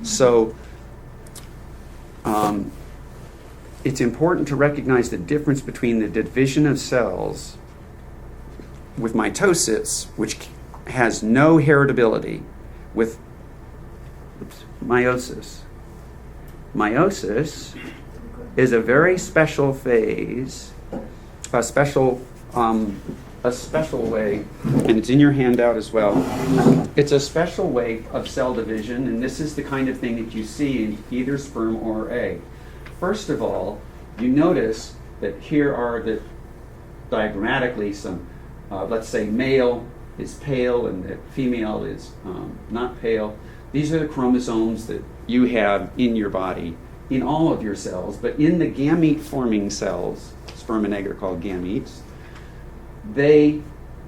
So it's important to recognize the difference between the division of cells with mitosis, which has no heritability, with meiosis. Meiosis is a very special phase, a special way, and it's in your handout as well. It's a special way of cell division, and this is the kind of thing that you see in either sperm or egg. First of all, you notice that here are the diagrammatically some, let's say male is pale and the female is not pale. These are the chromosomes that you have in your body, in all of your cells, but in the gamete-forming cells, sperm and egg are called gametes, they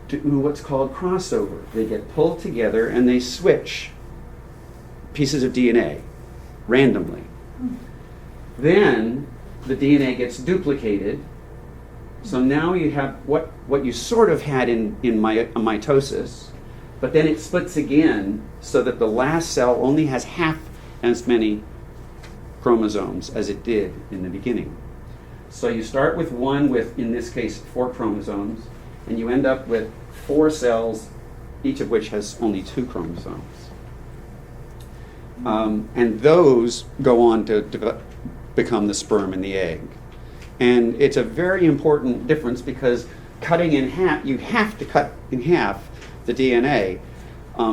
do what's called crossover. They get pulled together and they switch pieces of DNA randomly. Then the DNA gets duplicated. So now you have what you sort of had in mitosis, but then it splits again so that the last cell only has half as many chromosomes as it did in the beginning. So you start with one with, in this case, 4 chromosomes, and you end up with 4 cells, each of which has only 2 chromosomes. And those go on to become the sperm and the egg. And it's a very important difference because cutting in half, you have to cut in half the DNA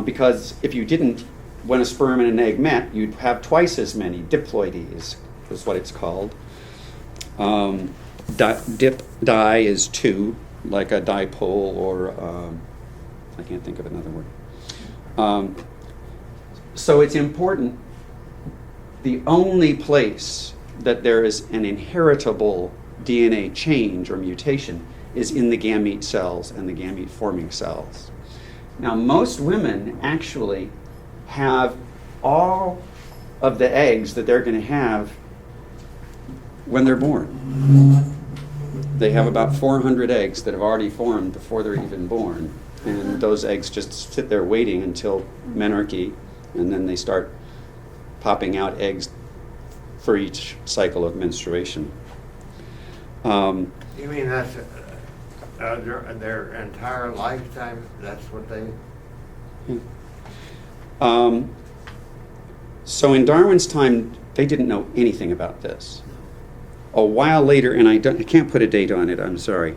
because if you didn't, when a sperm and an egg met, you'd have twice as many. Diploidy is what it's called. Di is 2, like a dipole, or I can't think of another word. So it's important. The only place that there is an inheritable DNA change or mutation is in the gamete cells and the gamete-forming cells. Now, most women actually have all of the eggs that they're going to have when they're born. They have about 400 eggs that have already formed before they're even born. And those eggs just sit there waiting until menarche, and then they start popping out eggs for each cycle of menstruation. You mean that's their entire lifetime? That's what they... So in Darwin's time, they didn't know anything about this. A while later, and I can't put a date on it, I'm sorry,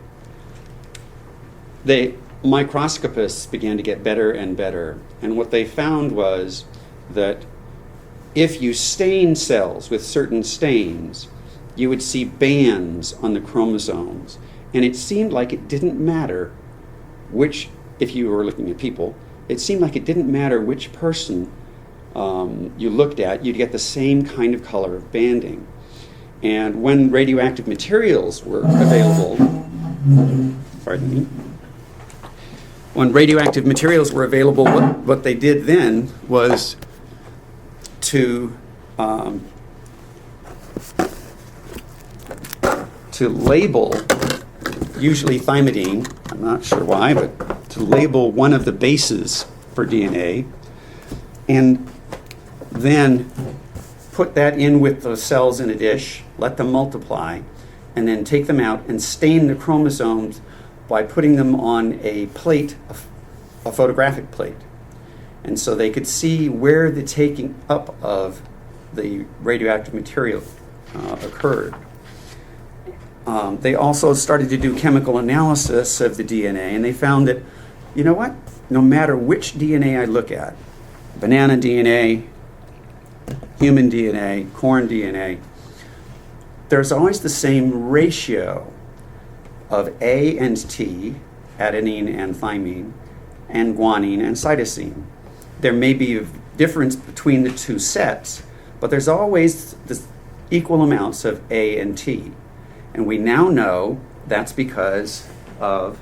microscopists began to get better and better. And what they found was that if you stain cells with certain stains, you would see bands on the chromosomes. And it seemed like it didn't matter which, if you were looking at people, it seemed like it didn't matter which person you looked at, you'd get the same kind of color of banding. And when radioactive materials were available, pardon me, when radioactive materials were available, what they did then was to label, usually thymidine, I'm not sure why, but to label one of the bases for DNA, and then put that in with the cells in a dish, let them multiply, and then take them out and stain the chromosomes by putting them on a plate, a photographic plate. And so they could see where the taking up of the radioactive material occurred. They also started to do chemical analysis of the DNA, and they found that, you know what? No matter which DNA I look at, banana DNA, human DNA, corn DNA, there's always the same ratio of A and T, adenine and thymine, and guanine and cytosine. There may be a difference between the two sets, but there's always this equal amounts of A and T. And we now know that's because of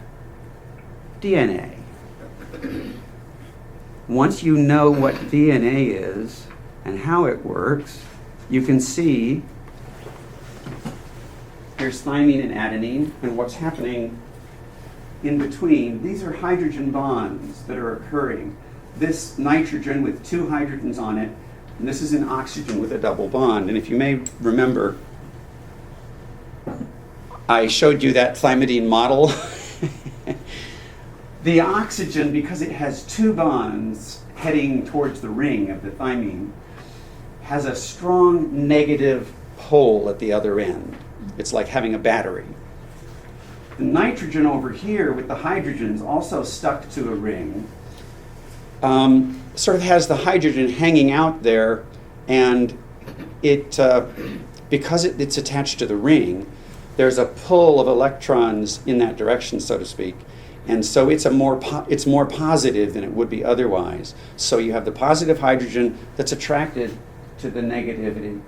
DNA. Once you know what DNA is and how it works, you can see here's thymine and adenine, and what's happening in between. These are hydrogen bonds that are occurring. This nitrogen with 2 hydrogens on it And this is an oxygen with a double bond. And if you may remember, I showed you that thymidine model. The oxygen, because it has two bonds heading towards the ring of the thymine, has a strong negative pole at the other end. It's like having a battery. The nitrogen over here with the hydrogens also stuck to a ring sort of has the hydrogen hanging out there, and it because it's attached to the ring, there's a pull of electrons in that direction, so to speak, and so it's more positive than it would be otherwise. So you have the positive hydrogen that's attracted to the negativity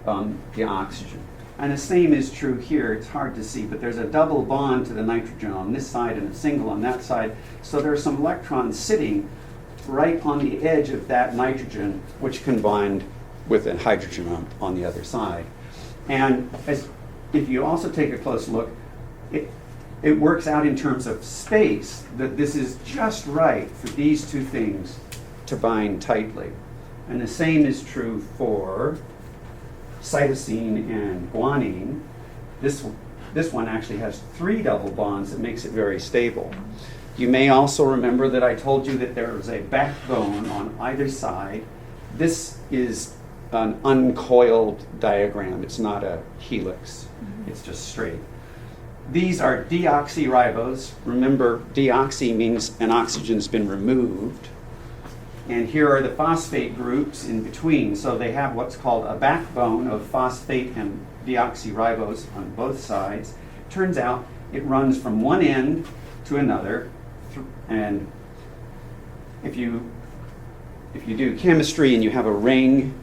the oxygen. And the same is true here. It's hard to see, but there's a double bond to the nitrogen on this side and a single on that side. So there are some electrons sitting right on the edge of that nitrogen, which combined with the hydrogen on the other side. And if you also take a close look, it works out in terms of space that this is just right for these two things to bind tightly. And the same is true for cytosine and guanine. This one actually has 3 double bonds that makes it very stable. You may also remember that I told you that there is a backbone on either side. This is an uncoiled diagram. It's not a helix. It's just straight. These are deoxyribose. Remember, deoxy means an oxygen's been removed. And here are the phosphate groups in between. So they have what's called a backbone of phosphate and deoxyribose on both sides. Turns out it runs from one end to another. And if you do chemistry and you have a ring,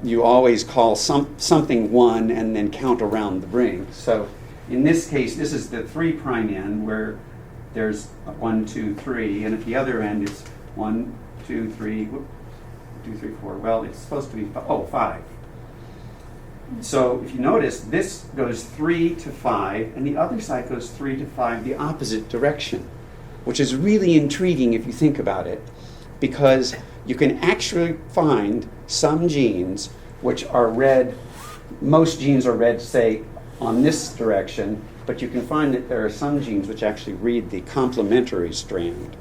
you always call something 1 and then count around the ring. So in this case, this is the 3' end where there's 1, 2, 3, and at the other end it's 1, 2, 3, 1, 2, 3, 4. Well, it's supposed to be 5. So if you notice, this goes 3 to 5, and the other side goes 3 to 5, the opposite direction, which is really intriguing if you think about it, because you can actually find some genes which are read, most genes are read, say, on this direction, but you can find that there are some genes which actually read the complementary strand,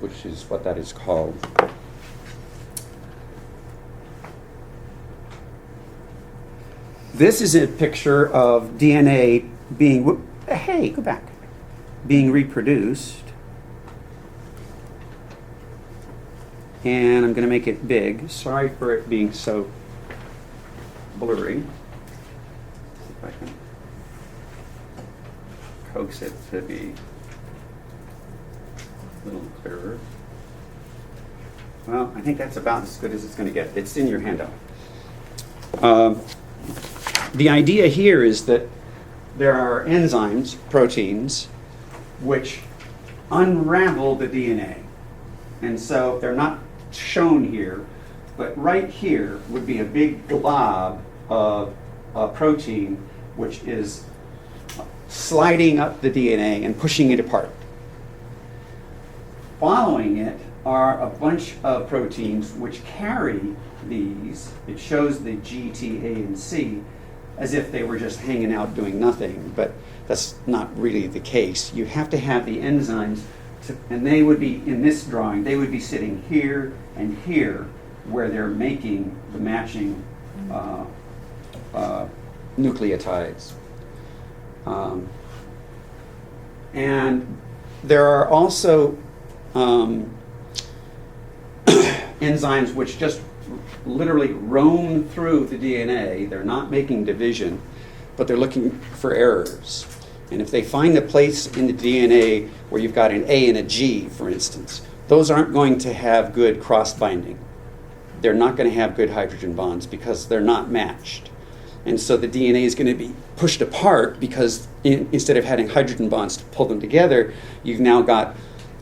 which is what that is called. This is a picture of DNA being, hey, go back, being reproduced. And I'm going to make it big. Sorry for it being so blurry. If I can coax it to be a little clearer. Well, I think that's about as good as it's going to get. It's in your handout. The idea here is that there are enzymes, proteins, which unravel the DNA. And so they're not shown here, but right here would be a big glob of a protein which is sliding up the DNA and pushing it apart. Following it are a bunch of proteins which carry these. It shows the G, T, A, and C as if they were just hanging out doing nothing, but that's not really the case. You have to have the enzymes, and they would be, in this drawing, they would be sitting here and here where they're making the matching nucleotides. And there are also enzymes which just literally roam through the DNA. They're not making division, but they're looking for errors. And if they find a place in the DNA where you've got an A and a G, for instance, those aren't going to have good cross-binding. They're not going to have good hydrogen bonds because they're not matched. And so the DNA is going to be pushed apart because instead of having hydrogen bonds to pull them together, you've now got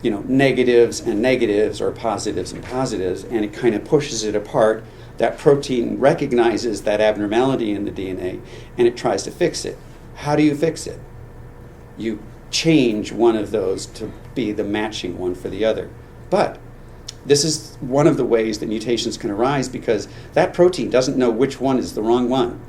negatives and negatives, or positives and positives, and it kind of pushes it apart. That protein recognizes that abnormality in the DNA, and it tries to fix it. How do you fix it? You change one of those to be the matching one for the other. But this is one of the ways that mutations can arise because that protein doesn't know which one is the wrong one.